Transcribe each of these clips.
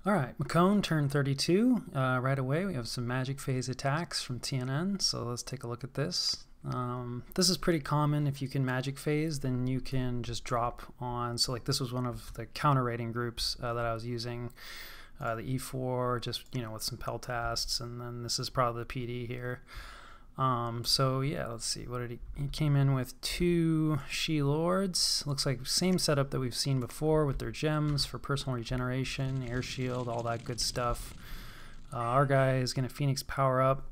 All right, Mekone turn 32. Right away, we have some magic phase attacks from TNN, so let's take a look at this. This is pretty common. If you can magic phase, then you can just drop on. So like this was one of the counter rating groups that I was using. The E4, just with some peltasts, and then this is probably the PD here. So yeah, let's see. What did he came in with 2 She Lords. Looks like same setup that we've seen before with their gems for personal regeneration, air shield, all that good stuff. Our guy is going to Phoenix power up.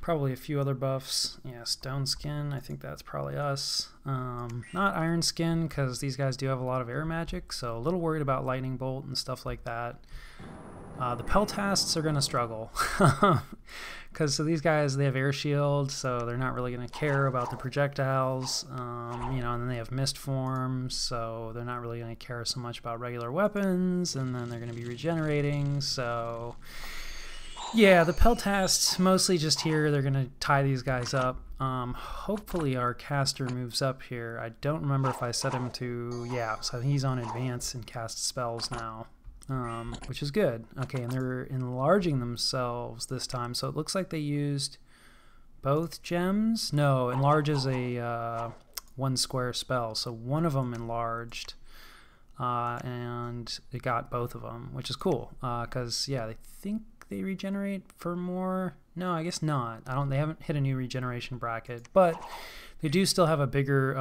Probably a few other buffs. Yeah, Stone Skin, I think that's probably us. Not Iron Skin, because these guys do have a lot of air magic, so a little worried about Lightning Bolt and stuff like that. The Peltasts are going to struggle, because so these guys, they have air shield, so they're not really going to care about the projectiles, and then they have mist forms, so they're not really going to care so much about regular weapons, and then they're going to be regenerating, so... Yeah, the Peltasts mostly just here. They're going to tie these guys up. Hopefully our caster moves up here. I don't remember if I set him to... Yeah, so he's on advance and cast spells now, which is good. Okay, and they're enlarging themselves this time. So it looks like they used both gems. No, enlarge is a 1 square spell. So one of them enlarged. And it got both of them, which is cool. Because, yeah, they think they regenerate for more. No, I guess not. They haven't hit a new regeneration bracket, but they do still have a bigger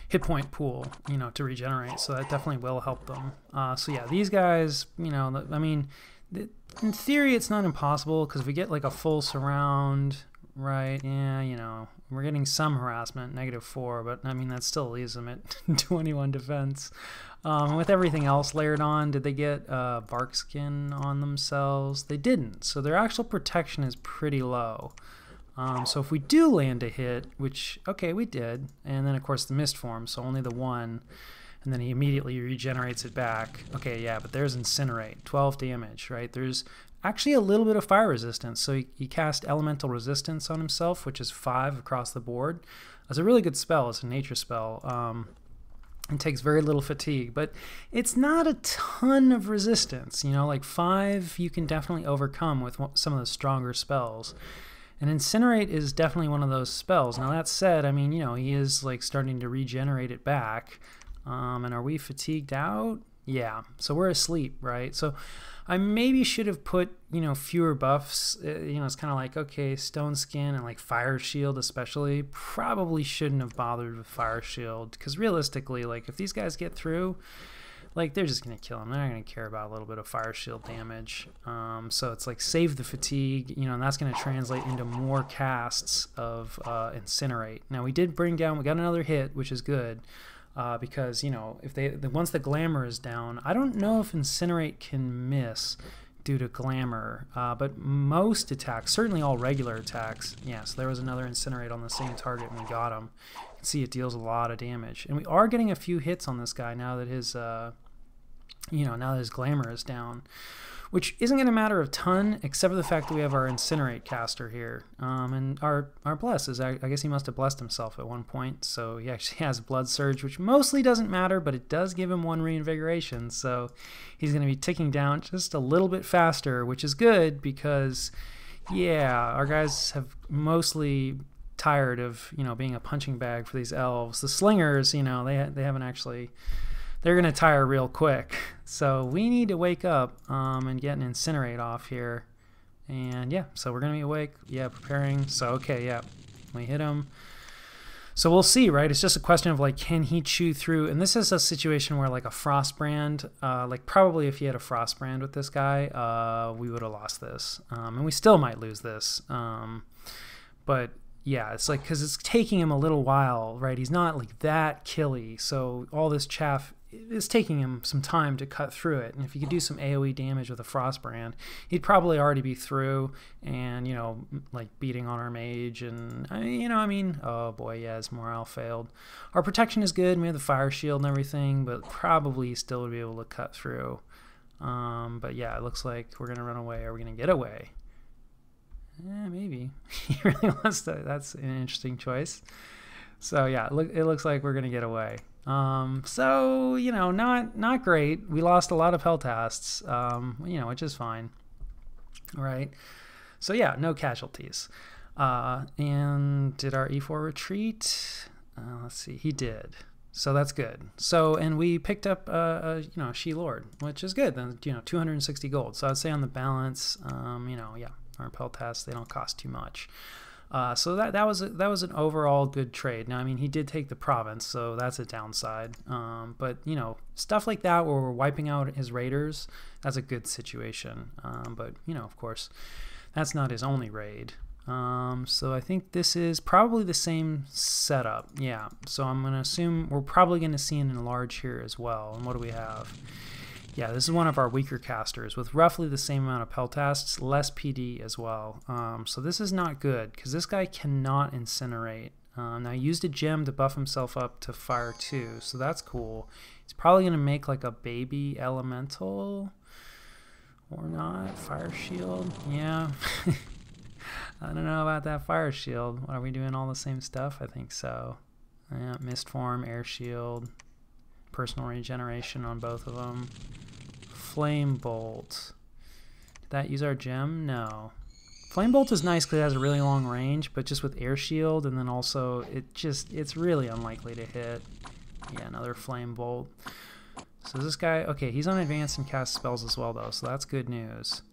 hit point pool, to regenerate, so that definitely will help them. So yeah, these guys, I mean, in theory it's not impossible, because if we get like a full surround, right, yeah, we're getting some harassment, -4, but I mean that still leaves them at 21 defense. With everything else layered on, did they get bark skin on themselves? They didn't, so their actual protection is pretty low. So if we do land a hit, which, okay, we did, and then of course the mist form, so only the 1, and then he immediately regenerates it back. Okay, yeah, but there's Incinerate, 12 damage, right? There's actually a little bit of fire resistance, so he cast elemental resistance on himself, which is 5 across the board. It's a really good spell. It's a nature spell. It takes very little fatigue, but it's not a ton of resistance. Like 5 you can definitely overcome with some of the stronger spells. And Incinerate is definitely one of those spells. Now that said, I mean, he is like starting to regenerate it back. And are we fatigued out? Yeah, so we're asleep, right? So I maybe should have put, fewer buffs. It's kind of like, okay, Stone Skin and like Fire Shield especially. Probably shouldn't have bothered with Fire Shield, because realistically, like if these guys get through, like they're just going to kill them. They're not going to care about a little bit of Fire Shield damage. So it's like save the fatigue, and that's going to translate into more casts of Incinerate. Now we got another hit, which is good. Because if once the glamour is down, I don't know if Incinerate can miss due to glamour, but most attacks, certainly all regular attacks, yes, there was another Incinerate on the same target and we got him. You can see it deals a lot of damage, and we are getting a few hits on this guy now that his now that his glamour is down, which isn't going to matter a ton, except for the fact that we have our Incinerate caster here. And our bless is, I guess he must have blessed himself at one point, so he actually has Blood Surge, which mostly doesn't matter, but it does give him 1 reinvigoration, so he's going to be ticking down just a little bit faster, which is good because, yeah, our guys have mostly tired of, being a punching bag for these elves. The slingers, they haven't actually... They're going to tire real quick. So we need to wake up and get an Incinerate off here. And yeah, so we're going to be awake. Yeah, preparing. So okay, yeah, we hit him. So we'll see, right? It's just a question of like, can he chew through? And this is a situation where like a Frostbrand, like probably if he had a Frostbrand with this guy, we would have lost this. And we still might lose this. But yeah, it's like, because it's taking him a little while, right? He's not like that killy. So all this chaff is taking him some time to cut through it. And if he could do some AoE damage with a Frostbrand, he'd probably already be through and, like beating on our mage. And, oh boy, yeah, his morale failed. Our protection is good. We have the Fire Shield and everything, but probably still would be able to cut through. But yeah, it looks like we're going to run away. Are we going to get away? Yeah, maybe. He really wants to. That's an interesting choice. So yeah, it looks like we're gonna get away. So you know, not great. We lost a lot of peltasts, you know, which is fine. All right. So yeah, no casualties. And did our E4 retreat? Let's see, he did. So that's good. So, and we picked up, you know, She Lord, which is good. Then, you know, 260 gold. So I'd say on the balance, you know, yeah, our peltasts, they don't cost too much. So that was an overall good trade. Now, I mean, he did take the province, so that's a downside. But you know, stuff like that where we're wiping out his raiders, that's a good situation. But you know, of course, that's not his only raid. So I think this is probably the same setup. Yeah. So I'm gonna assume we're probably gonna see an enlarge here as well. And what do we have? Yeah, this is one of our weaker casters with roughly the same amount of peltasts, less PD as well. So this is not good because this guy cannot incinerate. Now he used a gem to buff himself up to fire 2, so that's cool. He's probably going to make like a baby elemental or not. Fire shield, yeah. I don't know about that fire shield. Are we doing all the same stuff? I think so. Yeah, mist form, air shield, personal regeneration on both of them. Flame bolt. Did that use our gem? No. Flame bolt is nice because it has a really long range, but just with air shield, and then also it's really unlikely to hit. Yeah, another flame bolt. So this guy, okay, he's on advanced and cast spells as well though, so that's good news.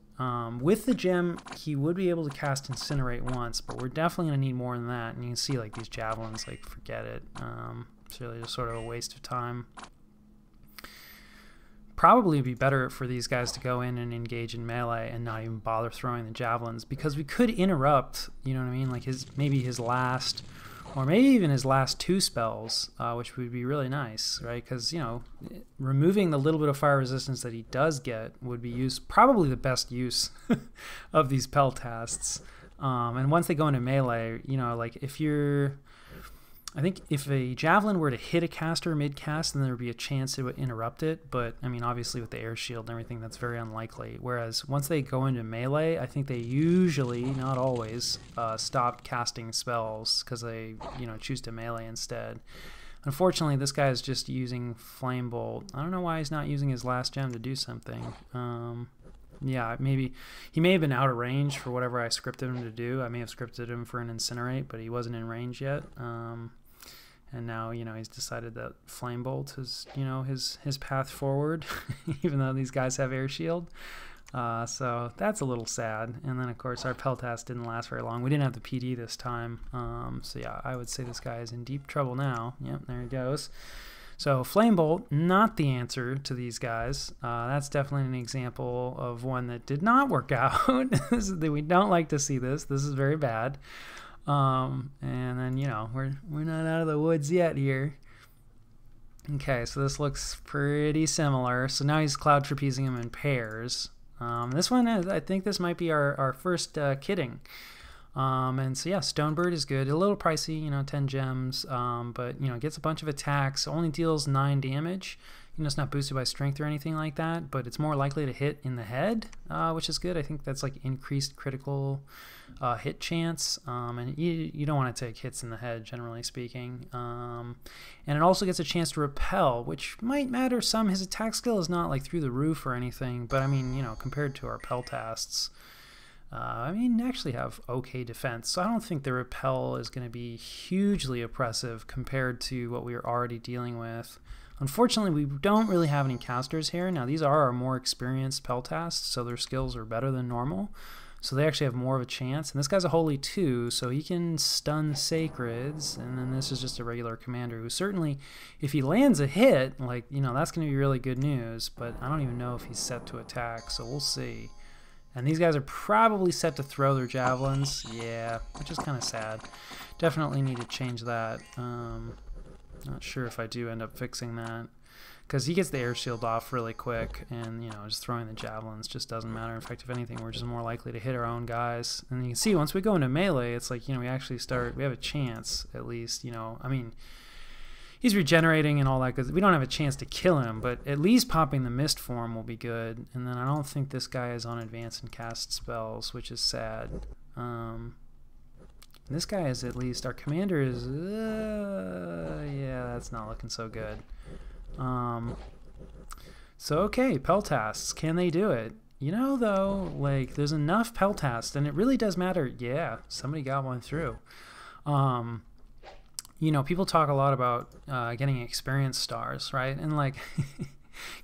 With the gem, he would be able to cast Incinerate once, but we're definitely going to need more than that. And you can see like these javelins, like forget it. It's really just sort of a waste of time. Probably be better for these guys to go in and engage in melee and not even bother throwing the javelins, because we could interrupt, you know what I mean, like maybe his last, or maybe even his last 2 spells, which would be really nice, right? Because, you know, removing the little bit of fire resistance that he does get would be probably the best use of these peltasts. And once they go into melee, you know, like if you're, I think if a javelin were to hit a caster mid-cast, then there would be a chance it would interrupt it. But, I mean, obviously with the air shield and everything, that's very unlikely. Whereas once they go into melee, I think they usually, not always, stop casting spells because they, you know, choose to melee instead. Unfortunately, this guy is just using Flame Bolt. I don't know why he's not using his last gem to do something. Yeah, maybe he may have been out of range for whatever I scripted him to do. I may have scripted him for an Incinerate, but he wasn't in range yet. And now, you know, he's decided that Flame Bolt is, you know, his path forward, even though these guys have air shield. So that's a little sad. And then, of course, our peltast didn't last very long. We didn't have the PD this time. So yeah, I would say this guy is in deep trouble now. Yep, there he goes. So Flame Bolt, not the answer to these guys. That's definitely an example of one that did not work out. We don't like to see this. This is very bad. And then, you know, we're not out of the woods yet here. Okay, so this looks pretty similar. So now he's cloud trapezing them in pairs. This one, I think this might be our first kitting. And so yeah, Stonebird is good. A little pricey, you know, 10 gems, but you know, gets a bunch of attacks. Only deals 9 damage. You know, it's not boosted by strength or anything like that, but it's more likely to hit in the head, which is good. I think that's like increased critical hit chance, and you don't want to take hits in the head, generally speaking. And it also gets a chance to repel, which might matter some. His attack skill is not like through the roof or anything, but I mean, you know, compared to our peltasts, I mean, actually have okay defense, so I don't think the repel is going to be hugely oppressive compared to what we are already dealing with. Unfortunately, we don't really have any casters here. Now, these are our more experienced peltasts, so their skills are better than normal. So they actually have more of a chance. And this guy's a Holy 2, so he can stun Sacreds. And then this is just a regular commander who certainly, if he lands a hit, like, you know, that's going to be really good news. But I don't even know if he's set to attack, so we'll see. And these guys are probably set to throw their javelins. Yeah, which is kind of sad. Definitely need to change that. Not sure if I do end up fixing that, because he gets the air shield off really quick, and you know, just throwing the javelins just doesn't matter. In fact, if anything, we're just more likely to hit our own guys. And you can see once we go into melee, it's like, you know, we actually we have a chance at least. You know, I mean, he's regenerating and all that, because we don't have a chance to kill him, but at least popping the mist form will be good. And then I don't think this guy is on advance and cast spells, which is sad. This guy is at least, our commander is, yeah, that's not looking so good. So, okay, Peltasts, can they do it? You know, though, like, there's enough Peltasts, and it really does matter. Yeah, somebody got one through. You know, people talk a lot about getting experience stars, right? And, like,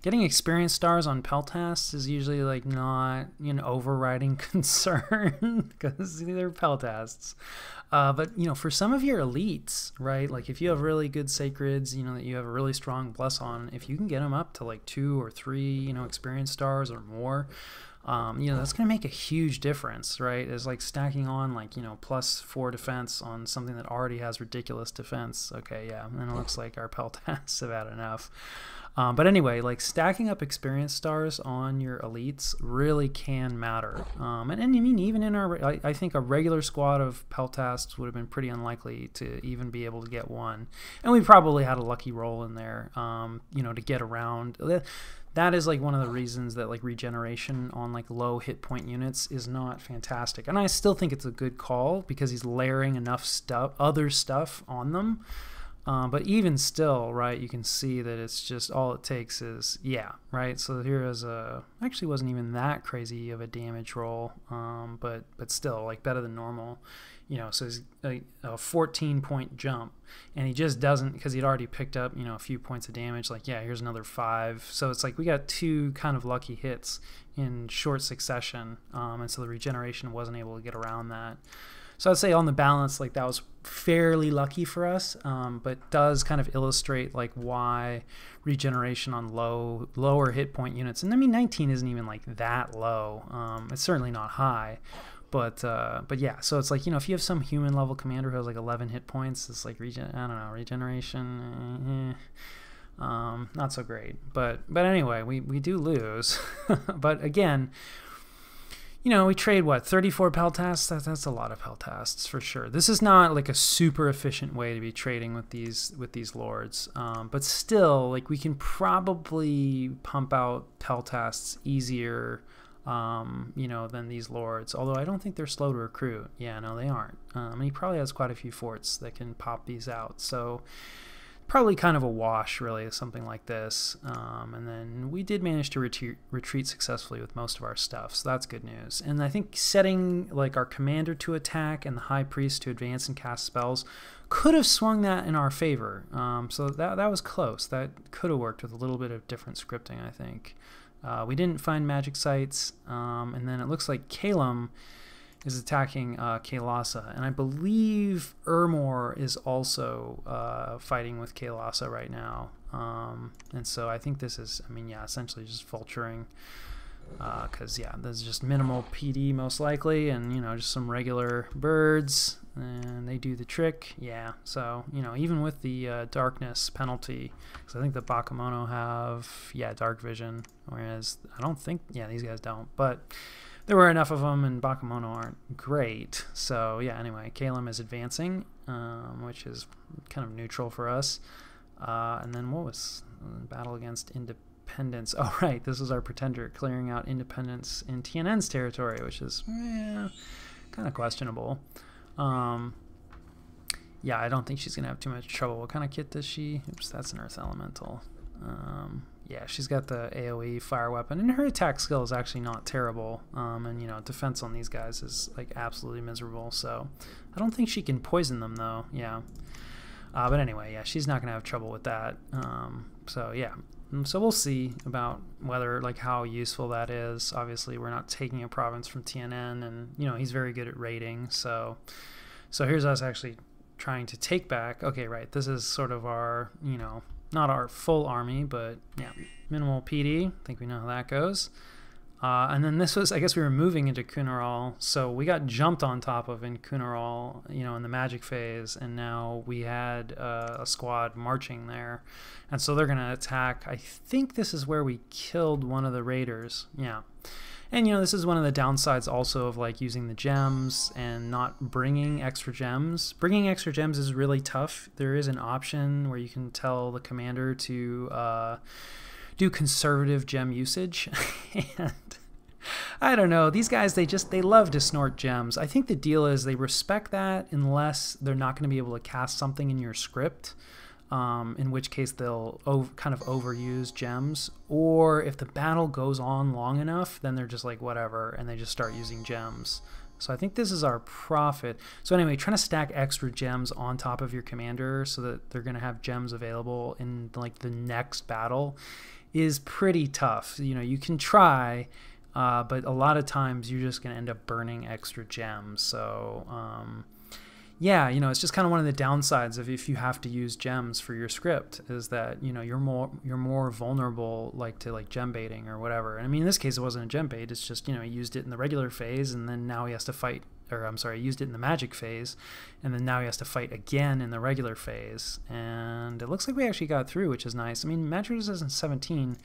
getting experience stars on Peltasts is usually, like, not an overriding concern because they're Peltasts. But, you know, for some of your elites, right, like if you have really good sacreds, you know, that you have a really strong bless on, if you can get them up to like 2 or 3, you know, experience stars or more, you know, that's going to make a huge difference, right? It's like stacking on like, you know, +4 defense on something that already has ridiculous defense. Okay, yeah, and it looks like our Peltasts have had enough. But anyway, like stacking up experience stars on your elites really can matter. And I mean, even in our, I think a regular squad of Peltasts would have been pretty unlikely to even be able to get one. And we probably had a lucky roll in there, you know, to get around. That is like one of the reasons that like regeneration on like low hit point units is not fantastic. And I still think it's a good call because he's layering enough stuff, other stuff on them. But even still, right, you can see that it's just all it takes is, yeah, right? So here is actually wasn't even that crazy of a damage roll, but still, like, better than normal. You know, so it's a 14-point jump, and he just doesn't, because he'd already picked up, you know, a few points of damage, like, yeah, here's another 5. So it's like we got 2 kind of lucky hits in short succession, and so the regeneration wasn't able to get around that. So I'd say on the balance, like that was fairly lucky for us, but does kind of illustrate like why regeneration on lower hit point units, and I mean 19 isn't even like that low. It's certainly not high, but yeah. So it's like, you know, if you have some human level commander who has like 11 hit points, it's like I don't know, regeneration. Not so great. But anyway, we do lose. But again, you know, we trade, what, 34 Peltasts? That's a lot of Peltasts, for sure. This is not, like, a super efficient way to be trading with these lords. But still, like, we can probably pump out Peltasts easier, you know, than these lords. Although I don't think they're slow to recruit. Yeah, no, they aren't. And he probably has quite a few forts that can pop these out. So probably kind of a wash, really, something like this. And then we did manage to retreat successfully with most of our stuff, so that's good news. And I think setting like our commander to attack and the high priest to advance and cast spells could have swung that in our favor. So that was close. That could have worked with a little bit of different scripting, I think. We didn't find magic sites, and then it looks like Calum is attacking Kael'thasa, and I believe Ermor is also fighting with Kael'thasa right now. And so I think this is, I mean, yeah, essentially just vulturing, because yeah, there's just minimal PD most likely, and you know, just some regular birds, and they do the trick. Yeah, so you know, even with the darkness penalty, because I think the Bakemono have, yeah, dark vision, whereas I don't think, yeah, these guys don't, but there were enough of them, and Bakemono aren't great. So yeah, anyway, Calum is advancing, which is kind of neutral for us. And then what was battle against independence? Oh right, this is our pretender clearing out independence in TNN's territory, which is kind of questionable. Yeah, I don't think she's gonna have too much trouble. What kind of kit does she? Oops, that's an Earth Elemental. Yeah, she's got the AoE fire weapon, and her attack skill is actually not terrible. And you know, defense on these guys is like absolutely miserable. So I don't think she can poison them though. Yeah. But anyway, yeah, she's not gonna have trouble with that. So yeah, so we'll see about whether, like, how useful that is. Obviously, we're not taking a province from TNN, and you know, he's very good at raiding. So here's us actually trying to take back. Okay, right. This is sort of our, you know, not our full army, but yeah, minimal PD. I think we know how that goes. And then this was, I guess we were moving into Kunaral, so we got jumped on top of in Kunaral, you know, in the magic phase, and now we had a squad marching there, and so they're going to attack. I think this is where we killed one of the raiders, yeah. And, you know, this is one of the downsides also of, like, using the gems and not bringing extra gems. Bringing extra gems is really tough. There is an option where you can tell the commander to do conservative gem usage. And I don't know. These guys, they love to snort gems. I think the deal is they respect that unless they're not going to be able to cast something in your script, in which case they'll kind of overuse gems. Or if the battle goes on long enough, then they're just like, whatever, and they just start using gems. So I think this is our profit. So anyway, trying to stack extra gems on top of your commander so that they're going to have gems available in like the next battle is pretty tough. You know, you can try, but a lot of times you're just going to end up burning extra gems. So yeah, you know, it's just kind of one of the downsides of if you have to use gems for your script is that, you know, you're more vulnerable to gem baiting or whatever. And I mean, in this case, it wasn't a gem bait. It's just, you know, he used it in the regular phase and then now he has to fight, or I'm sorry, he used it in the magic phase and then now he has to fight again in the regular phase. And it looks like we actually got through, which is nice. I mean, Magic Resistance 17,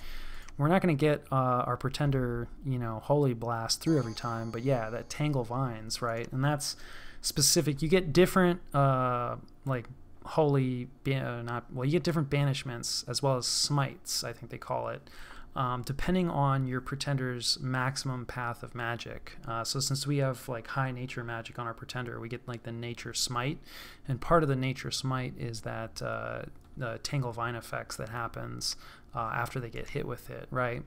we're not going to get our Pretender, you know, Holy Blast through every time. But yeah, that Tangle Vines, right? And that's specific. You get different like holy you get different banishments as well as smites, I think they call it, depending on your Pretender's maximum path of magic. So since we have like high nature magic on our Pretender, we get like the nature smite, and part of the nature smite is that the Tangle Vine effects that happens after they get hit with it, right?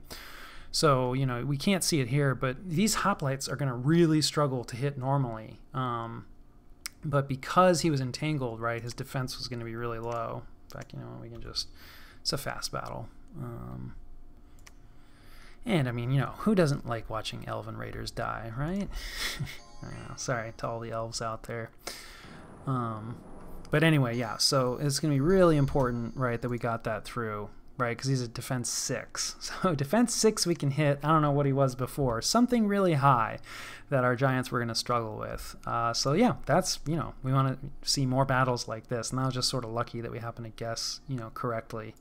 So, you know, we can't see it here, but these hoplites are going to really struggle to hit normally. But because he was entangled, right, his defense was going to be really low. In fact, you know, we can just, it's a fast battle. And, I mean, you know, who doesn't like watching Elven Raiders die, right? I know, sorry to all the elves out there. But anyway, yeah, so it's going to be really important, right, that we got that through. Right, because he's a defense 6. So defense 6 we can hit. I don't know what he was before. Something really high that our giants were going to struggle with. So yeah, that's, you know, we want to see more battles like this. And I was just sort of lucky that we happened to guess, you know, correctly.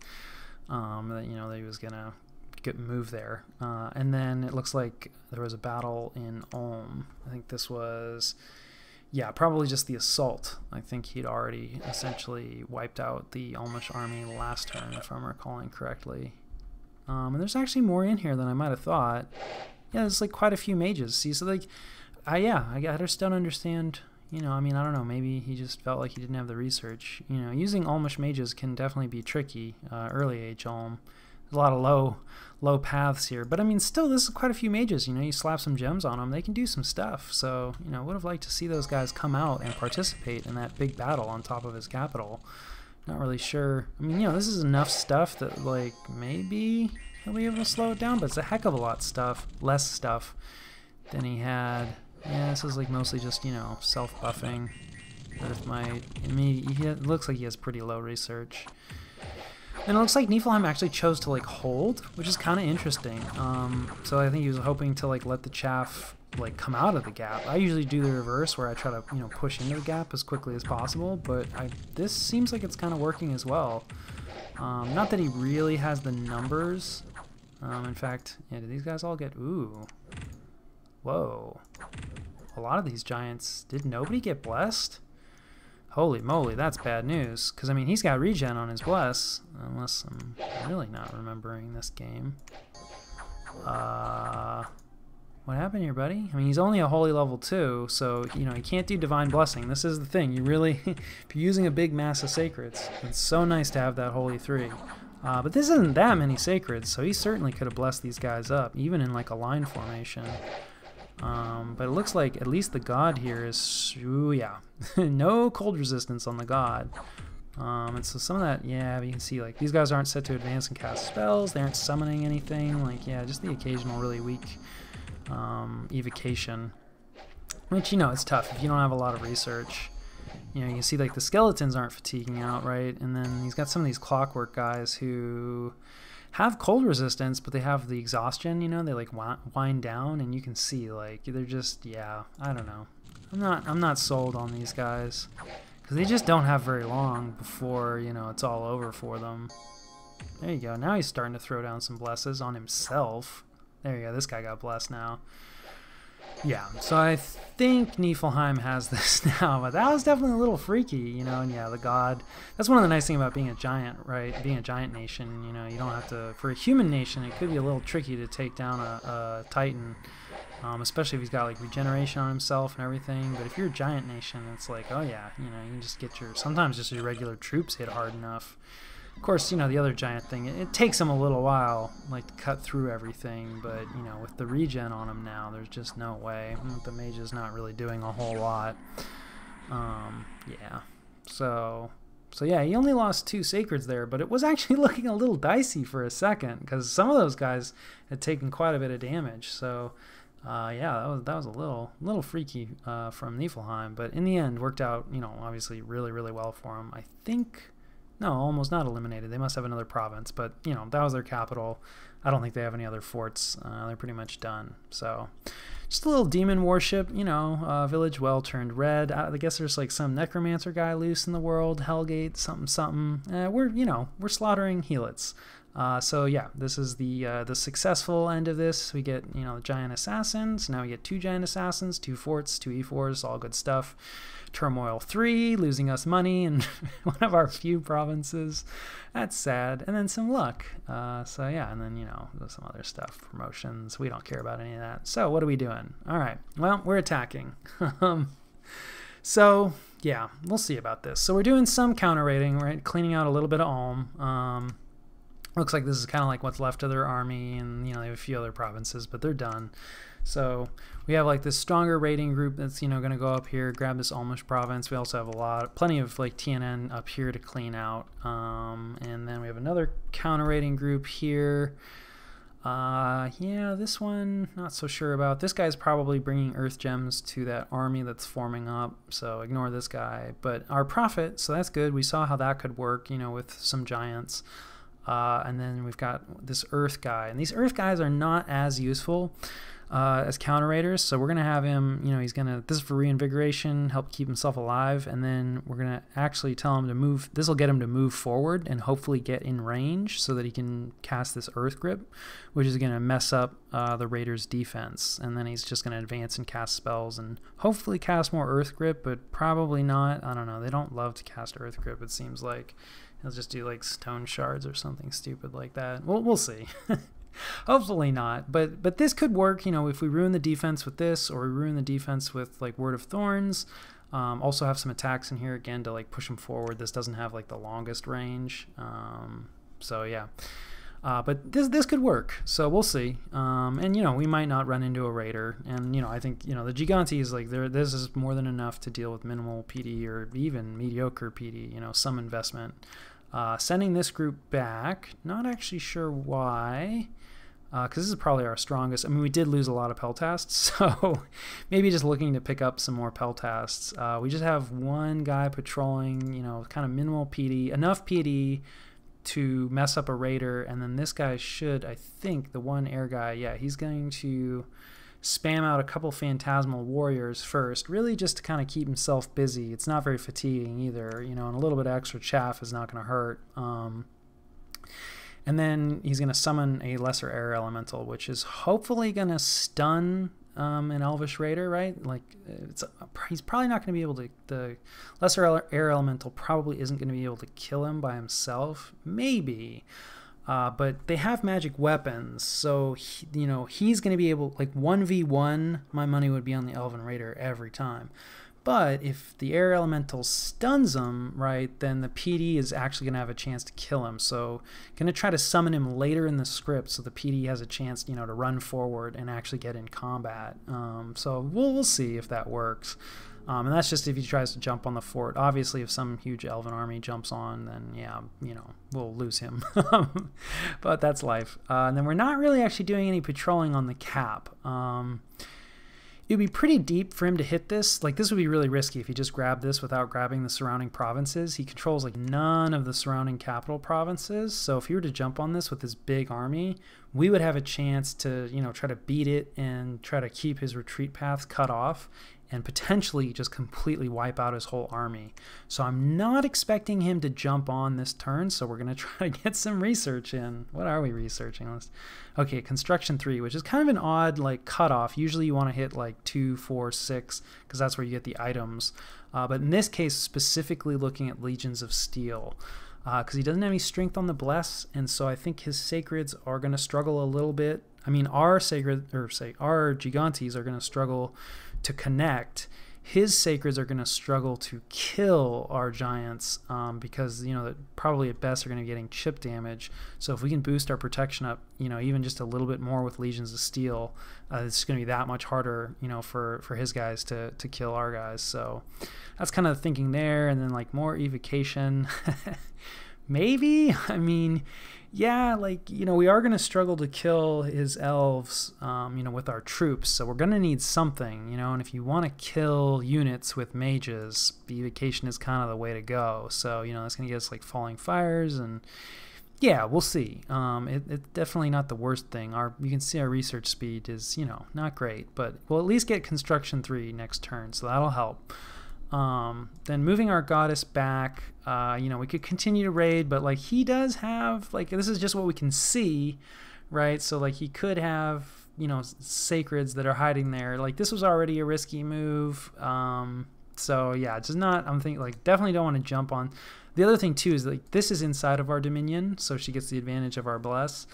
That, you know, that he was going to get moved there. And then it looks like there was a battle in Ulm. I think this was... yeah, probably just the assault. I think he'd already essentially wiped out the Ulmish army last turn, if I'm recalling correctly. And there's actually more in here than I might have thought. Yeah, there's like quite a few mages. See, so like, I just don't understand. You know, I mean, I don't know. Maybe he just felt like he didn't have the research. You know, using Ulmish mages can definitely be tricky. Early age Ulm. There's a lot of low paths here, but I mean, still, this is quite a few mages. You know, you slap some gems on them, they can do some stuff. So, you know, would have liked to see those guys come out and participate in that big battle on top of his capital. Not really sure. I mean, you know, this is enough stuff that, like, maybe he'll be able to slow it down, but it's a heck of a lot less stuff than he had. Yeah, this is like mostly just, you know, self-buffing. I mean, it looks like he has pretty low research. And it looks like Niflheim actually chose to like hold, which is kind of interesting. So I think he was hoping to like let the chaff like come out of the gap. I usually do the reverse where I try to, you know, push into the gap as quickly as possible, but this seems like it's kind of working as well. Not that he really has the numbers. In fact, yeah, did these guys all get, ooh, whoa. A lot of these giants, did nobody get blessed? Holy moly, that's bad news. Because, I mean, he's got regen on his bless. Unless I'm really not remembering this game. What happened here, buddy? I mean, he's only a holy level 2, so, you know, he can't do divine blessing. This is the thing. You really, if you're using a big mass of sacreds, it's so nice to have that holy 3. But this isn't that many sacreds, so he certainly could have blessed these guys up, even in, like, a line formation. But it looks like at least the god here is, ooh, yeah, no cold resistance on the god. And so some of that, yeah, you can see like these guys aren't set to advance and cast spells. They aren't summoning anything. Like, yeah, just the occasional really weak evocation, which, you know, it's tough if you don't have a lot of research. You know, you can see like the skeletons aren't fatiguing out, right? And then he's got some of these clockwork guys who have cold resistance, but they have the exhaustion, you know, they like wind down, and you can see like they're just, yeah, I don't know. I'm not sold on these guys because they just don't have very long before, you know, it's all over for them. There you go. Now he's starting to throw down some blesses on himself. There you go. This guy got blessed now. Yeah, so I think Niflheim has this now, but that was definitely a little freaky, you know, and yeah, the god, that's one of the nice things about being a giant, right, being a giant nation, you know, you don't have to, for a human nation, it could be a little tricky to take down a titan, especially if he's got like regeneration on himself and everything. But if you're a giant nation, it's like, oh yeah, you know, you can just get your, sometimes just your regular troops hit hard enough. Of course, you know, the other giant thing, it takes them a little while, like, to cut through everything, but, you know, with the regen on them now, there's just no way. The mage is not really doing a whole lot. Yeah. So yeah, he only lost 2 sacreds there, but it was actually looking a little dicey for a second, because some of those guys had taken quite a bit of damage. So, yeah, that was a little freaky from Niflheim, but in the end, worked out, you know, obviously really, really well for him. I think... No, almost not eliminated. They must have another province, but, you know, that was their capital. I don't think they have any other forts. They're pretty much done. So, just a little demon worship, you know, village well turned red. I guess there's like some necromancer guy loose in the world, Hellgate, something. We're slaughtering helots. So yeah, this is the successful end of this. We get, you know, the giant assassins. Now we get 2 giant assassins, 2 forts, 2 E4s, all good stuff. Turmoil 3, losing us money in one of our few provinces. That's sad. And then some luck. So yeah, and then, you know, some other stuff, promotions. We don't care about any of that. So what are we doing? All right. Well, we're attacking. So yeah, we'll see about this. So we're doing some counter raiding, right? Cleaning out a little bit of Ulm. Looks like this is kind of like what's left of their army, and, you know, they have a few other provinces, but they're done. So we have like this stronger raiding group that's, you know, going to go up here, grab this Ulmish province. We also have plenty of like TNN up here to clean out. And then we have another counter raiding group here. Yeah, this one, not so sure about. This guy's probably bringing earth gems to that army that's forming up, so ignore this guy. But our prophet, so that's good. We saw how that could work, you know, with some giants. And then we've got this earth guy, and these earth guys are not as useful as counter raiders, so we're gonna have him, you know, this is for reinvigoration, help keep himself alive, and then we're gonna actually tell him to move. This will get him to move forward and hopefully get in range so that he can cast this earth grip, which is gonna mess up the raiders' defense. And then he's just gonna advance and cast spells and hopefully cast more earth grip, but probably not. I don't know, they don't love to cast earth grip, it seems like. He'll just do like stone shards or something stupid like that. We'll see. Hopefully not, but this could work, you know, if we ruin the defense with this, or we ruin the defense with like Word of Thorns. Also have some attacks in here again to like push him forward. This doesn't have like the longest range, so yeah. But this could work, so we'll see. And, you know, we might not run into a raider, and, you know, I think, you know, the Giganti is like, this is more than enough to deal with minimal PD or even mediocre PD, you know, some investment. Sending this group back, not actually sure why, because this is probably our strongest. I mean, we did lose a lot of Peltasts, so maybe just looking to pick up some more Peltasts. We just have one guy patrolling, you know, kind of minimal PD, enough PD to mess up a raider, and then this guy should, I think, the one air guy, yeah, he's going to spam out a couple phantasmal warriors first, really just to kind of keep himself busy. It's not very fatiguing either, you know, and a little bit of extra chaff is not going to hurt. And then he's going to summon a lesser air elemental, which is hopefully going to stun an elvish raider, right? Like, he's probably not going to be able to, the lesser air elemental probably isn't going to be able to kill him by himself, maybe. But they have magic weapons, so you know, he's going to be able, like 1v1, my money would be on the Elven Raider every time. But if the air elemental stuns him, right, then the PD is actually going to have a chance to kill him. So going to try to summon him later in the script so the PD has a chance, you know, to run forward and actually get in combat. So we'll see if that works. And that's just if he tries to jump on the fort. Obviously, if some huge elven army jumps on, then yeah, you know, we'll lose him. But that's life. And then we're not really actually doing any patrolling on the cap. It would be pretty deep for him to hit this. Like, this would be really risky if he just grabbed this without grabbing the surrounding provinces. He controls like none of the surrounding capital provinces. So if he were to jump on this with his big army, we would have a chance to, you know, try to beat it and try to keep his retreat paths cut off and potentially just completely wipe out his whole army. So I'm not expecting him to jump on this turn, so we're going to try to get some research in. What are we researching? Okay, construction 3, which is kind of an odd like cutoff. Usually you want to hit like 2, 4, 6, because that's where you get the items. But in this case, specifically looking at Legions of Steel, because he doesn't have any strength on the Bless, and so I think his Sacreds are going to struggle a little bit. I mean, our sacred, or say our gigantes are going to struggle to connect. His sacreds are going to struggle to kill our giants because, you know, that probably at best are going to be getting chip damage. So if we can boost our protection up, you know, even just a little bit more with legions of steel, it's going to be that much harder, you know, for his guys to kill our guys. So that's kind of the thinking there. And then like more evocation, maybe. I mean, yeah, like, you know, we are going to struggle to kill his elves, you know, with our troops. So we're going to need something, you know, and if you want to kill units with mages, evocation is kind of the way to go. So, you know, that's going to get us like falling fires, and yeah, we'll see. It's definitely not the worst thing. You can see our research speed is, you know, not great, but we'll at least get construction 3 next turn, so that'll help. Then moving our goddess back, you know, we could continue to raid, but like he does have, like, this is just what we can see, right? So like he could have, you know, sacreds that are hiding there. Like this was already a risky move. So yeah, just not, I'm thinking like definitely don't want to jump on. The other thing too is like this is inside of our dominion, so she gets the advantage of our bless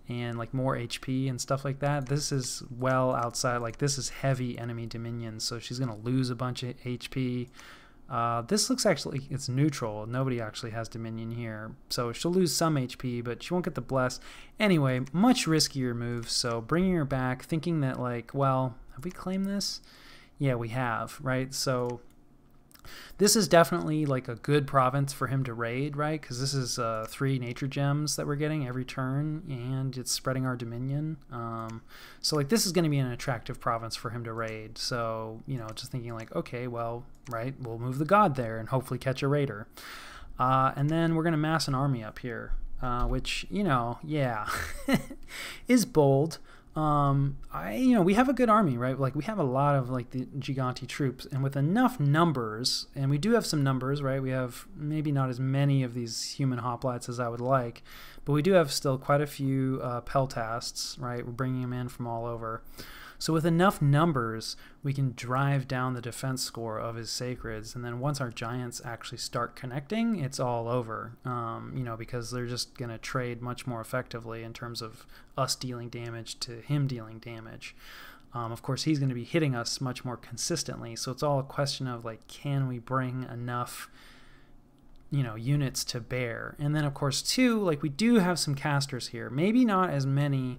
and like more HP and stuff like that. This is well outside, like this is heavy enemy dominion, so she's gonna lose a bunch of HP. This looks actually, it's neutral. Nobody actually has dominion here, so she'll lose some HP, but she won't get the bless. Anyway, much riskier move, so bringing her back, thinking that like, well, have we claimed this? Yeah, we have, right? So this is definitely like a good province for him to raid, right? Because this is 3 nature gems that we're getting every turn, and it's spreading our dominion. So like this is going to be an attractive province for him to raid. So, you know, just thinking like, okay, well, right, we'll move the god there and hopefully catch a raider. And then we're going to mass an army up here, which, you know, yeah, is bold. You know, we have a good army, right? Like we have a lot of like the Gigante troops, and with enough numbers, and we do have some numbers, right? We have maybe not as many of these human hoplites as I would like, but we do have still quite a few peltasts, right? We're bringing them in from all over. So with enough numbers, we can drive down the defense score of his sacreds, and then once our giants actually start connecting, it's all over, you know, because they're just going to trade much more effectively in terms of us dealing damage to him dealing damage. Of course, he's going to be hitting us much more consistently, so it's all a question of, like, can we bring enough, you know, units to bear? And then, of course, too, like, we do have some casters here. Maybe not as many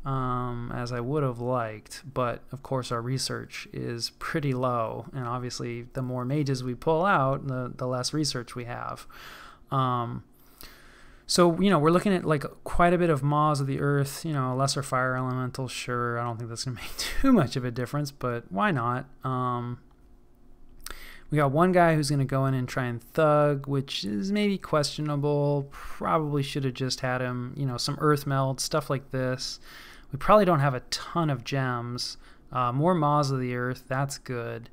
as I would have liked, but of course our research is pretty low, and obviously the more mages we pull out, the less research we have. So, you know, we're looking at like quite a bit of Maws of the Earth, you know, lesser fire elemental, sure, I don't think that's gonna make too much of a difference, but why not? We got one guy who's going to go in and try and thug, which is maybe questionable. Probably should have just had him, you know, some earth meld, stuff like this. We probably don't have a ton of gems. More Maws of the Earth, that's good.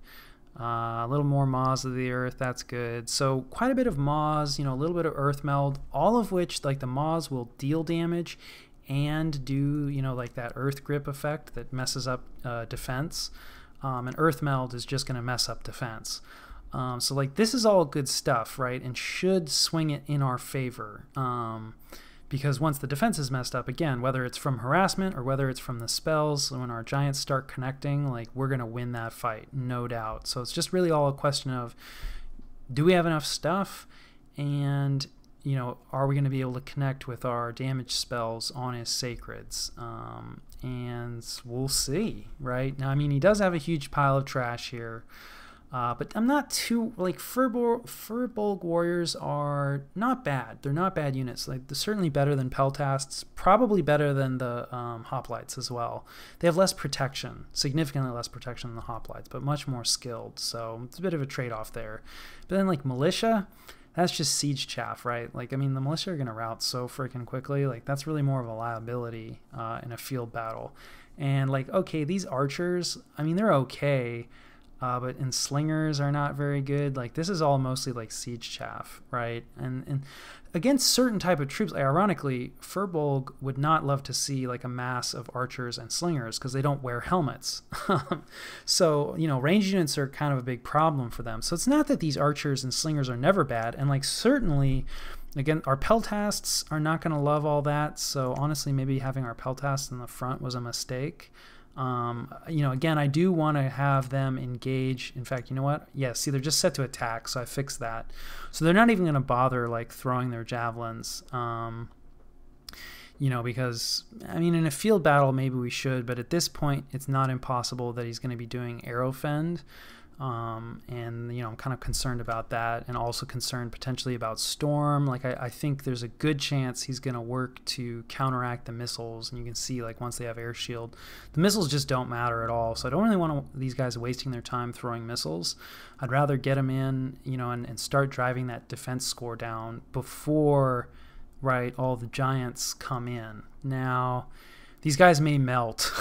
A little more Maws of the Earth, that's good. So quite a bit of Maws, you know, a little bit of earth meld, all of which, like, the Maws will deal damage and do, you know, like that earth grip effect that messes up defense. And earth meld is just going to mess up defense. So like this is all good stuff, right? And should swing it in our favor. Because once the defense is messed up, again, whether it's from harassment or whether it's from the spells, when our giants start connecting, like we're going to win that fight, no doubt. So it's just really all a question of, do we have enough stuff? And, you know, are we going to be able to connect with our damage spells on his sacreds? And we'll see, right? Now, I mean, he does have a huge pile of trash here. But I'm not too, like, Furbolg warriors are not bad. They're not bad units. Like, they're certainly better than peltasts, probably better than the hoplites as well. They have less protection, significantly less protection than the hoplites, but much more skilled. So it's a bit of a trade-off there. But then, like, militia, that's just siege chaff, right? Like, I mean, the militia are going to rout so freaking quickly. Like, that's really more of a liability in a field battle. And, like, okay, these archers, I mean, they're okay. But and slingers are not very good. Like, this is all mostly like siege chaff, right? And against certain type of troops, ironically, Furbolg would not love to see like a mass of archers and slingers because they don't wear helmets. So, you know, ranged units are kind of a big problem for them. So it's not that these archers and slingers are never bad, and like certainly Again, our peltasts are not going to love all that, so honestly, maybe having our peltasts in the front was a mistake. You know, again, I do want to have them engage. In fact, you know what? Yeah, see, they're just set to attack, so I fixed that. So they're not even going to bother like throwing their javelins. You know, because, I mean, in a field battle, maybe we should, but at this point, it's not impossible that he's going to be doing arrow fend. And, you know, I'm kind of concerned about that, and also concerned potentially about storm. Like, I think there's a good chance he's going to work to counteract the missiles, and you can see, like, once they have air shield, the missiles just don't matter at all. So I don't really want these guys wasting their time throwing missiles. I'd rather get them in, you know, and start driving that defense score down before, right, all the giants come in. Now, these guys may melt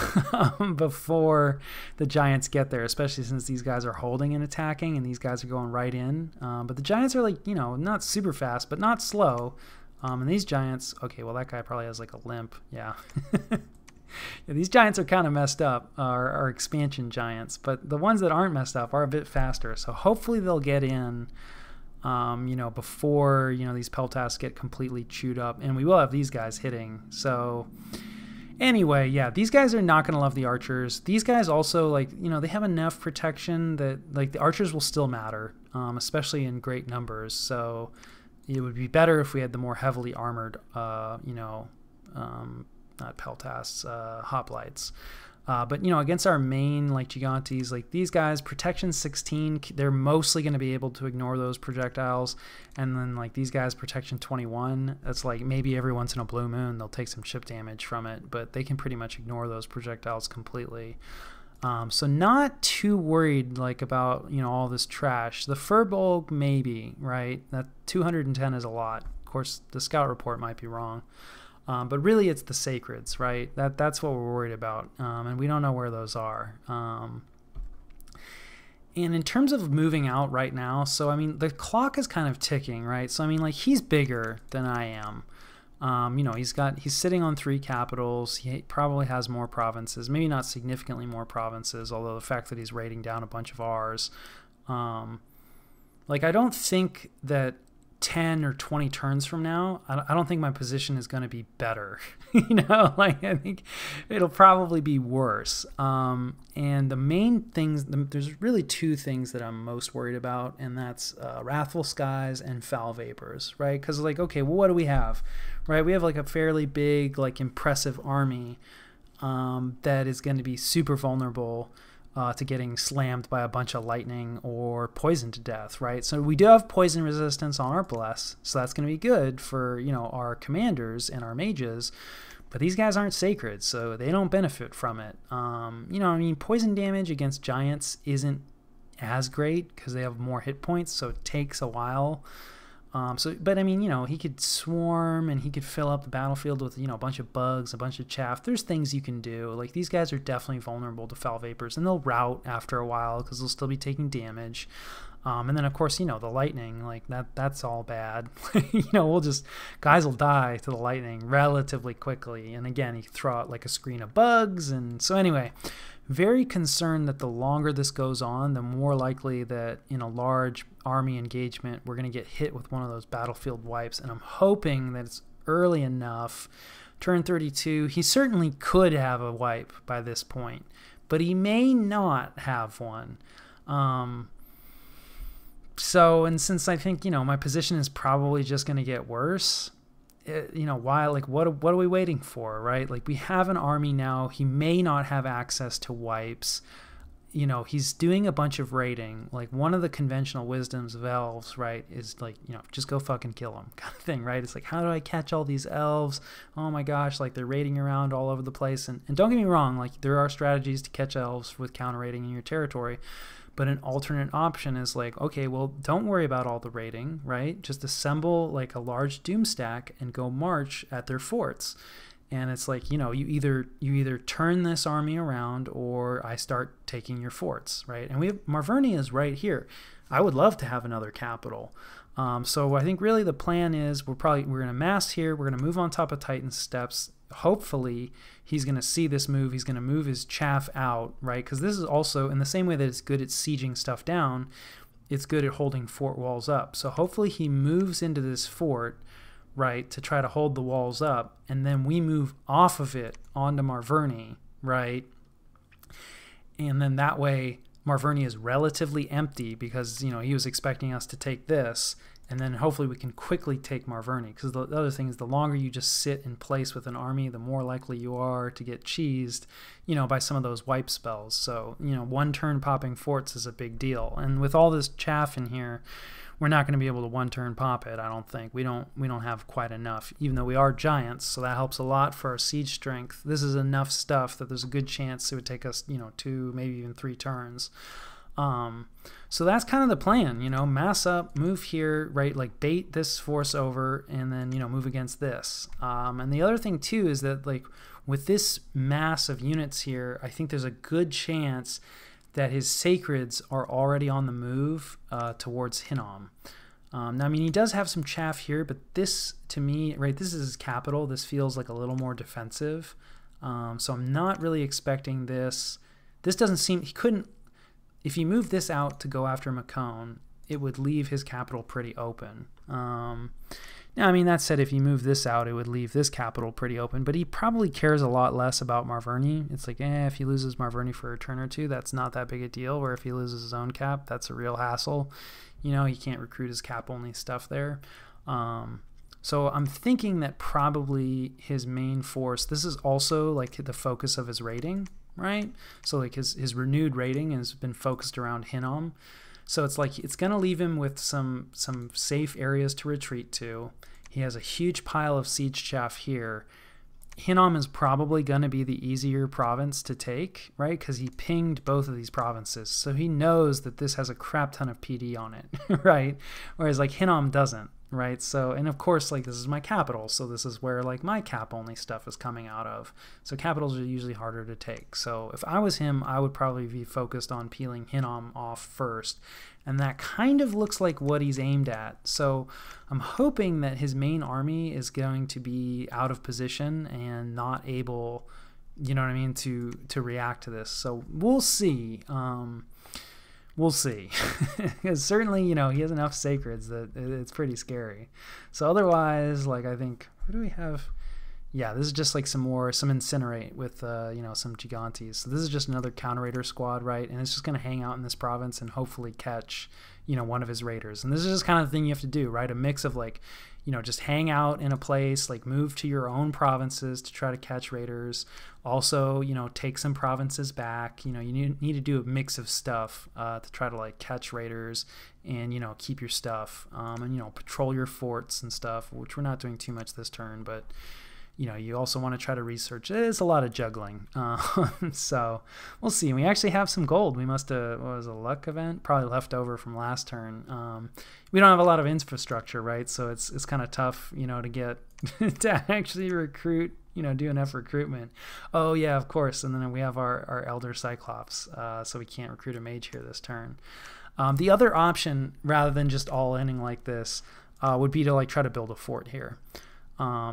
before the giants get there, especially since these guys are holding and attacking, and these guys are going right in. But the giants are, like, you know, not super fast, but not slow. And these giants, okay, well, that guy probably has like a limp. Yeah. Yeah, these giants are kind of messed up, our expansion giants, but the ones that aren't messed up are a bit faster. So hopefully they'll get in, you know, before, you know, these peltasts get completely chewed up, and we will have these guys hitting. So anyway, yeah, these guys are not going to love the archers. These guys also, like, you know, they have enough protection that, like, the archers will still matter, especially in great numbers. So it would be better if we had the more heavily armored, you know, not peltasts, hoplites. But, you know, against our main, like, gigantes, like, these guys, protection 16, they're mostly going to be able to ignore those projectiles. And then, like, these guys, protection 21, that's like maybe every once in a blue moon they'll take some chip damage from it, but they can pretty much ignore those projectiles completely. So not too worried, like, about, you know, all this trash. The Furbolg, maybe, right? That 210 is a lot. Of course, the scout report might be wrong. But really, it's the sacreds, right? That's what we're worried about, and we don't know where those are. And in terms of moving out right now, so, I mean, the clock is kind of ticking, right? So, I mean, like, he's bigger than I am. You know, he's sitting on 3 capitals. He probably has more provinces, maybe not significantly more provinces, although the fact that he's raiding down a bunch of ours. Like, I don't think that 10 or 20 turns from now, I don't think my position is going to be better. You know, like, I think it'll probably be worse. And the main things, there's really 2 things that I'm most worried about, and that's wrathful skies and foul vapors, right? Because, like, okay, well, what do we have, right? We have, like, a fairly big, like, impressive army that is going to be super vulnerable to getting slammed by a bunch of lightning or poisoned to death, right? So we do have poison resistance on our bless, so that's going to be good for, you know, our commanders and our mages, but these guys aren't sacred, so they don't benefit from it. You know, I mean, poison damage against giants isn't as great because they have more hit points, so it takes a while. But I mean, you know, he could swarm and he could fill up the battlefield with, you know, a bunch of bugs, a bunch of chaff. There's things you can do. Like, these guys are definitely vulnerable to foul vapors, and they'll rout after a while because they'll still be taking damage. And then, of course, you know, the lightning, like, that's all bad. You know, guys will die to the lightning relatively quickly. And again, you throw out like a screen of bugs. And so anyway, very concerned that the longer this goes on, the more likely that in a large army engagement, we're going to get hit with one of those battlefield wipes. And I'm hoping that it's early enough. Turn 32, he certainly could have a wipe by this point, but he may not have one. So, and since I think, you know, my position is probably just going to get worse, you know, why, like, what are we waiting for, right? Like, we have an army now. He may not have access to wipes. You know, he's doing a bunch of raiding. Like, one of the conventional wisdoms of elves, right, is like, you know, just go fucking kill them kind of thing, right? It's like, how do I catch all these elves? Oh my gosh, like, they're raiding around all over the place. And don't get me wrong, like, there are strategies to catch elves with counter raiding in your territory. But an alternate option is like, okay, well, don't worry about all the raiding, right? Just assemble like a large doom stack and go march at their forts. And it's like, you know, you either turn this army around or I start taking your forts, right? And we have Marvernia is right here. I would love to have another capital. So I think really the plan is we're going to mass here. We're going to move on top of Titan's steps. Hopefully he's going to see this move. He's going to move his chaff out, right? Because this is also, in the same way that it's good at sieging stuff down, it's good at holding fort walls up. So hopefully he moves into this fort, right, to try to hold the walls up, and then we move off of it onto Marverny, right? And then that way Marverny is relatively empty because, you know, he was expecting us to take this, and then hopefully we can quickly take Marverny, because the other thing is the longer you just sit in place with an army, the more likely you are to get cheesed, you know, by some of those wipe spells. So, you know, one turn popping forts is a big deal. And with all this chaff in here, we're not going to be able to one turn pop it, I don't think. We don't have quite enough, even though we are giants, so that helps a lot for our siege strength. This is enough stuff that there's a good chance it would take us, you know, 2, maybe even 3 turns. So that's kind of the plan, you know, mass up, move here, right, like bait this force over, and then, you know, move against this. And the other thing too is that, like, with this mass of units here, I think there's a good chance that his sacreds are already on the move towards Hinnom. Now, I mean, he does have some chaff here, but this, to me, right, this is his capital. This feels like a little more defensive. So I'm not really expecting this. This doesn't seem, he couldn't, if he moved this out to go after Mekone, it would leave his capital pretty open. Now, I mean, that said, if you move this out, it would leave this capital pretty open, but he probably cares a lot less about Marverny. It's like, if he loses Marverny for a turn or two, that's not that big a deal, where if he loses his own cap, that's a real hassle. You know, he can't recruit his cap-only stuff there. So I'm thinking that probably his main force, this is also like the focus of his raiding, right? So like his renewed raiding has been focused around Hinnom. So it's like it's going to leave him with some safe areas to retreat to. He has a huge pile of siege chaff here. Hinnom is probably going to be the easier province to take, right? Because he pinged both of these provinces. So he knows that this has a crap ton of PD on it, right? Whereas like Hinnom doesn't, right? So, and of course, like this is my capital. So this is where like my cap only stuff is coming out of. So capitals are usually harder to take. So if I was him, I would probably be focused on peeling Hinnom off first. And that kind of looks like what he's aimed at. So I'm hoping that his main army is going to be out of position and not able, you know what I mean, to react to this. So we'll see. We'll see. Because certainly, you know, he has enough sacreds that it's pretty scary. So otherwise, like, I think, what do we have? Yeah, this is just like some incinerate with, you know, some gigantes. So this is just another counter raider squad, right? And it's just going to hang out in this province and hopefully catch, you know, one of his raiders. And this is just kind of the thing you have to do, right? A mix of like, you know, just hang out in a place, like move to your own provinces to try to catch raiders. Also, you know, take some provinces back. You know, you need to do a mix of stuff to try to like catch raiders and, you know, keep your stuff and, you know, patrol your forts and stuff, which we're not doing too much this turn, but you know, you also want to try to research. It's a lot of juggling. So we'll see. We actually have some gold. We must have, what was it, a luck event? Probably left over from last turn. We don't have a lot of infrastructure, right? So it's kind of tough, you know, to get, to actually recruit, you know, do enough recruitment. Oh yeah, of course. And then we have our Elder Cyclops. So we can't recruit a mage here this turn. The other option, rather than just all ending like this, would be to like try to build a fort here.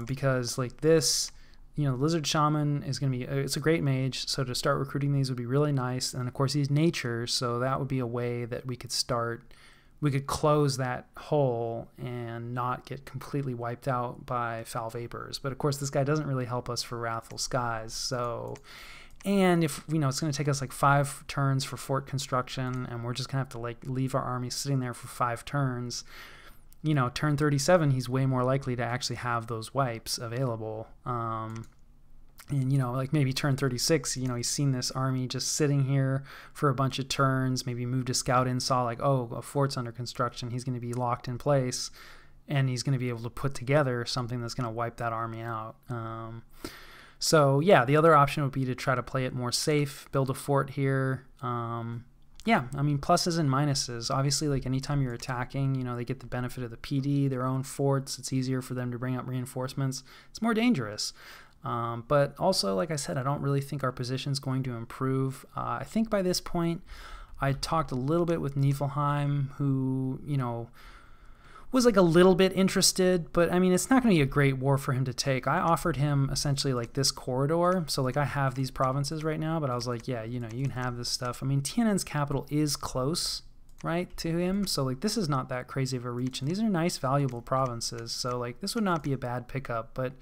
Because like this, you know, Lizard Shaman is going to be, it's a great mage, so to start recruiting these would be really nice. And of course he's nature, so that would be a way that we could start, we could close that hole and not get completely wiped out by foul vapors. But of course this guy doesn't really help us for Wrathful Skies, so, and if, you know, it's going to take us like 5 turns for fort construction, and we're just going to have to like leave our army sitting there for 5 turns, you know, turn 37, he's way more likely to actually have those wipes available. And, you know, like maybe turn 36, you know, he's seen this army just sitting here for a bunch of turns, maybe moved a scout in, saw like, oh, a fort's under construction, he's going to be locked in place, and he's going to be able to put together something that's going to wipe that army out. So, yeah, the other option would be to try to play it more safe, build a fort here. Yeah, I mean, pluses and minuses. Obviously, like anytime you're attacking, you know, they get the benefit of the PD, their own forts. It's easier for them to bring up reinforcements. It's more dangerous. But also, like I said, I don't really think our position's going to improve. I think by this point, I talked a little bit with Niflheim, who, you know, was like a little bit interested, but I mean, it's not going to be a great war for him to take. I offered him essentially like this corridor. So like I have these provinces right now, but I was like, yeah, you know, you can have this stuff. I mean, Tiananmen's capital is close, right, to him. So like this is not that crazy of a reach, and these are nice, valuable provinces. So like this would not be a bad pickup, but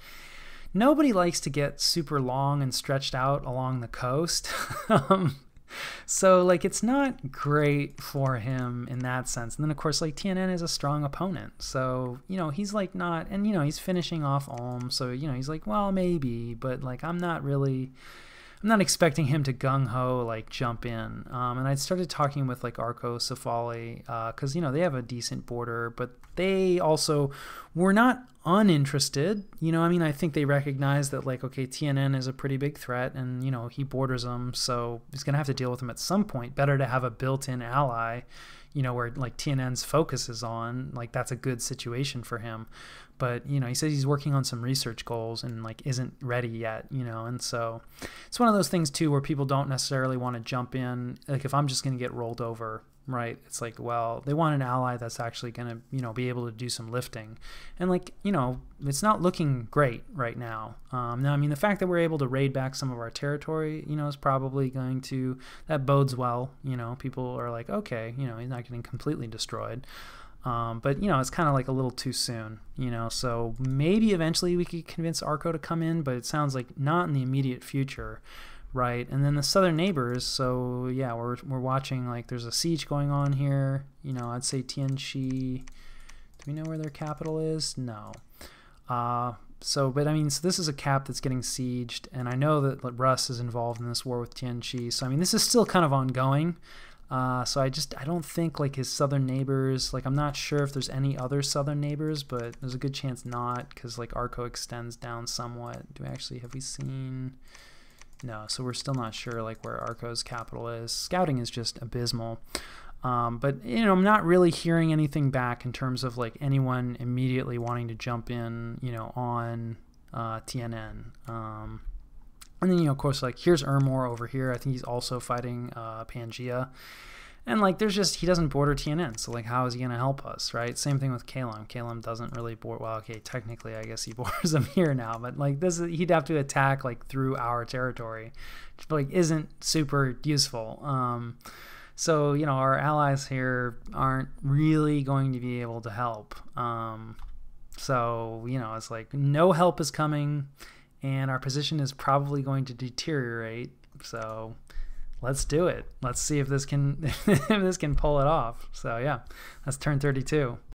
nobody likes to get super long and stretched out along the coast. So like it's not great for him in that sense. And then of course like TNN is a strong opponent, so you know he's like not, and you know he's finishing off Ulm, so you know he's like, well, maybe, but like I'm not expecting him to gung-ho like jump in. And I started talking with like Arco Sefali, because you know they have a decent border, but they also were not uninterested. You know, I mean, I think they recognize that like, okay, TNN is a pretty big threat, and you know he borders them, so he's gonna have to deal with them at some point. Better to have a built-in ally, you know, where like TNN's focus is on, like that's a good situation for him. But you know, he says he's working on some research goals and like isn't ready yet, you know. And so it's one of those things too where people don't necessarily want to jump in. Like if I'm just going to get rolled over, right, it's like, well, they want an ally that's actually going to, you know, be able to do some lifting. And like, you know, it's not looking great right now. Now, I mean, the fact that we're able to raid back some of our territory, you know, is probably going to, that bodes well. You know, people are like, okay, you know, he's not getting completely destroyed. But, you know, it's kind of like a little too soon, you know, so maybe eventually we could convince Arco to come in, but it sounds like not in the immediate future, right? And then the southern neighbors, so yeah, we're watching, like there's a siege going on here, you know, I'd say Tianchi. Do we know where their capital is? No. So, but I mean, so this is a cap that's getting sieged, and I know that Russ is involved in this war with Tianchi, so I mean, this is still kind of ongoing. So I don't think like his southern neighbors, like I'm not sure if there's any other southern neighbors, but there's a good chance not, because like Arco extends down somewhat. Have we seen? No, so we're still not sure like where Arco's capital is. Scouting is just abysmal. But you know, I'm not really hearing anything back in terms of like anyone immediately wanting to jump in, you know, on TNN. And then, you know, of course, like here's Ermor over here. I think he's also fighting Pangea. And like there's just, he doesn't border TNN. So like how is he going to help us, right? Same thing with Kalem. Kalem doesn't really border, well, okay, technically I guess he borders them here now. But like this is, he'd have to attack like through our territory, which like isn't super useful. So, you know, our allies here aren't really going to be able to help. So, you know, it's like no help is coming, and our position is probably going to deteriorate. So let's do it. Let's see if this can if this can pull it off. So yeah, that's turn 32.